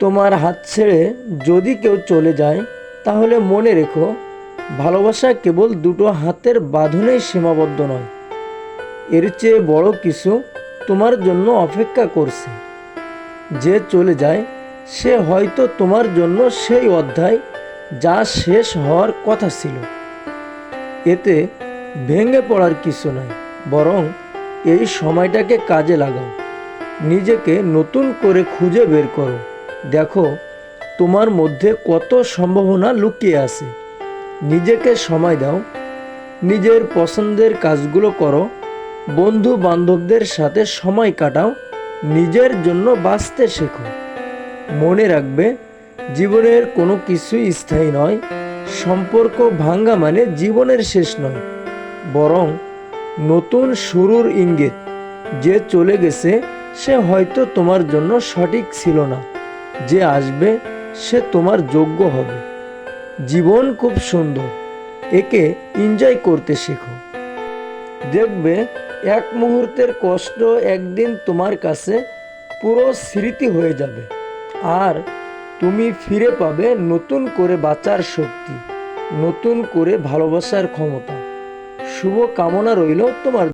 তোমার হাত ছেড়ে যদি কেউ চলে যায় তাহলে মনে রেখো, ভালোবাসা কেবল দুটো হাতের বাঁধনেই সীমাবদ্ধ নয়। এর চেয়ে বড় কিছু তোমার জন্য অপেক্ষা করছে। যে চলে যায় সে হয়তো তোমার জন্য সেই অধ্যায় যা শেষ হওয়ার কথা ছিল। এতে ভেঙে পড়ার কিছু নাই, বরং এই সময়টাকে কাজে লাগাও। নিজেকে নতুন করে খুঁজে বের করো। দেখো তোমার মধ্যে কত সম্ভাবনা লুকিয়ে আছে। নিজেকে সময় দাও, নিজের পছন্দের কাজগুলো করো, বন্ধু বান্ধবদের সাথে সময় কাটাও, নিজের জন্য বাঁচতে শেখো। মনে রাখবে, জীবনের কোনো কিছুই স্থায়ী নয়। সম্পর্ক ভাঙ্গা মানে জীবনের শেষ নয়, বরং নতুন শুরুর ইঙ্গিত। যে চলে গেছে সে হয়তো তোমার জন্য সঠিক ছিল না, যে আসবে সে তোমার যোগ্য হবে। জীবন খুব সুন্দর, একে এনজয় করতে শেখো। দেখবে এক মুহূর্তের কষ্ট একদিন তোমার কাছে পুরো স্মৃতি হয়ে যাবে, আর তুমি ফিরে পাবে নতুন করে বাঁচার শক্তি, নতুন করে ভালোবাসার ক্ষমতা। শুভ কামনা রইল তোমার।